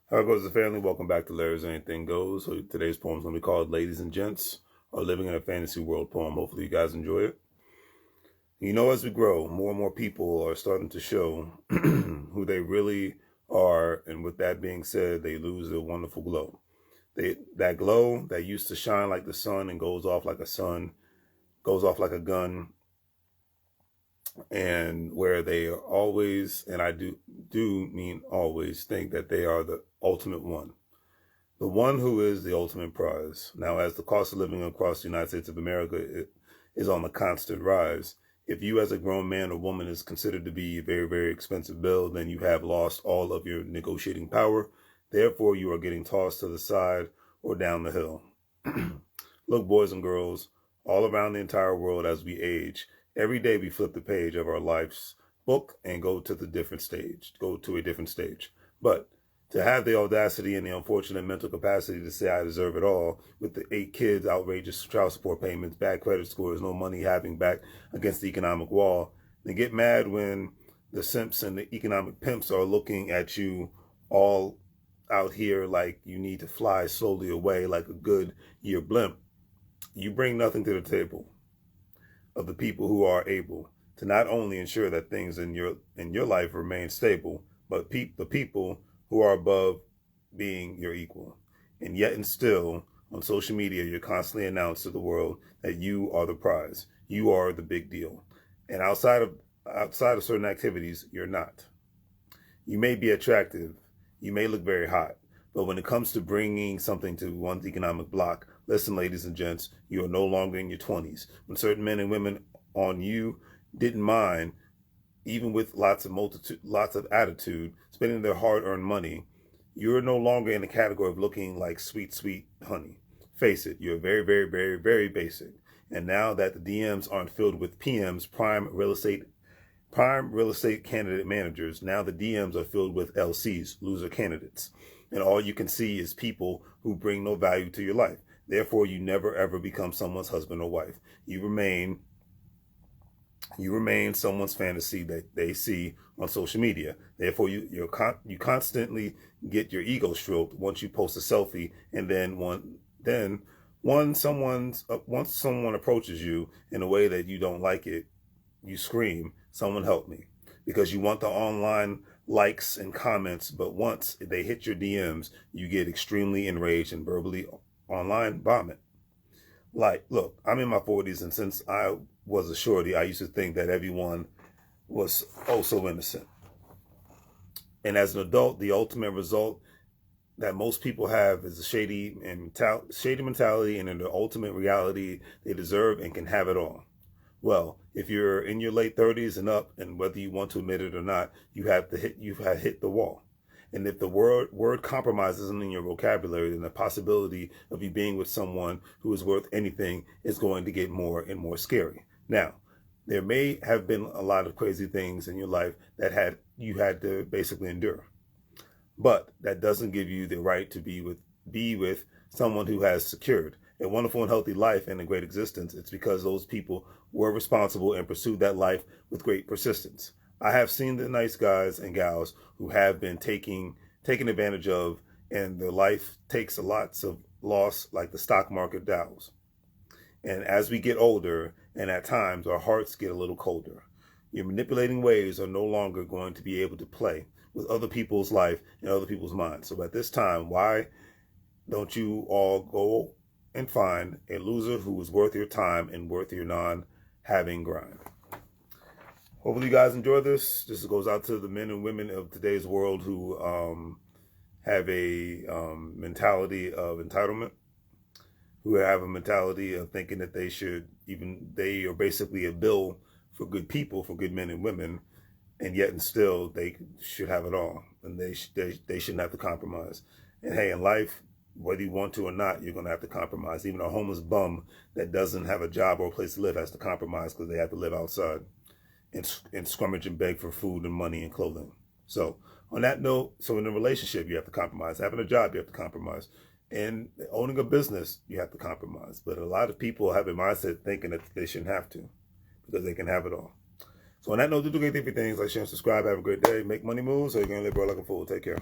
How goes the family? Welcome back to Larry's Anything Goes. So today's poem is going to be called Ladies and Gents, or Living in a Fantasy World poem. Hopefully you guys enjoy it. You know, as we grow, more and more people are starting to show who they really are. And with that being said, they lose their wonderful glow. That glow that used to shine like the sun and goes off like a gun, and where they are always, and I do mean always, think that they are the ultimate one. The one who is the ultimate prize. Now, as the cost of living across the United States of America is on the constant rise, if you as a grown man or woman is considered to be a very, very expensive bill, then you have lost all of your negotiating power. Therefore, you are getting tossed to the side or down the hill. Look, boys and girls, all around the entire world as we age, every day we flip the page of our life's book and go to a different stage. But to have the audacity and the unfortunate mental capacity to say I deserve it all, with the 8 kids, outrageous child support payments, bad credit scores, no money having back against the economic wall, then get mad when the simps and the economic pimps are looking at you all out here like you need to fly slowly away like a good year blimp. You bring nothing to the table of the people who are able to not only ensure that things in your life remain stable, but the people who are above being your equal. And yet and still, on social media, you're constantly announced to the world that you are the prize. You are the big deal. And outside of certain activities, you're not. You may be attractive. You may look very hot. But when it comes to bringing something to one's economic block, listen, ladies and gents, you are no longer in your 20s. When certain men and women on you didn't mind, even with lots of attitude, spending their hard-earned money, you're no longer in the category of looking like sweet, sweet honey. Face it, you're very, very, very, very basic. And now that the DMs aren't filled with PMs, prime real estate candidate managers, now the DMs are filled with LCs, loser candidates. And all you can see is people who bring no value to your life. Therefore, you never ever become someone's husband or wife. You remain someone's fantasy that they see on social media. Therefore, you constantly get your ego stroked once you post a selfie, and then once someone approaches you in a way that you don't like it, you scream, "Someone help me," because you want the online likes and comments. But once they hit your DMs, you get extremely enraged and verbally online vomit. Like, look, I'm in my 40s, and since I was a shorty, I used to think that everyone was oh so innocent. And as an adult, the ultimate result that most people have is a shady mentality, and in the ultimate reality, they deserve and can have it all. Well, if you're in your late 30s and up, and whether you want to admit it or not, you have hit the wall. And if the word compromise isn't in your vocabulary, then the possibility of you being with someone who is worth anything is going to get more and more scary. Now, there may have been a lot of crazy things in your life that you had to basically endure. But that doesn't give you the right to be with someone who has secured a wonderful and healthy life and a great existence. It's because those people were responsible and pursued that life with great persistence. I have seen the nice guys and gals who have been taken advantage of, and their life takes lots of loss, like the stock market dows. And as we get older, and at times our hearts get a little colder, your manipulating ways are no longer going to be able to play with other people's life and other people's minds. So at this time, why don't you all go and find a loser who is worth your time and worth your non-having grind? Hopefully you guys enjoy this. This goes out to the men and women of today's world who have a mentality of entitlement, who have a mentality of thinking that they are basically a bill for good people, for good men and women, and yet and still they should have it all, and they shouldn't have to compromise. And hey, in life, whether you want to or not, you're going to have to compromise. Even a homeless bum that doesn't have a job or a place to live has to compromise because they have to live outside and scrummage and beg for food and money and clothing. So on that note, so in a relationship, you have to compromise. Having a job, you have to compromise. And owning a business, you have to compromise. But a lot of people have a mindset thinking that they shouldn't have to because they can have it all. So on that note, do great things. Like, share, and subscribe. Have a great day. Make money moves, or you're going to live like a fool. Take care.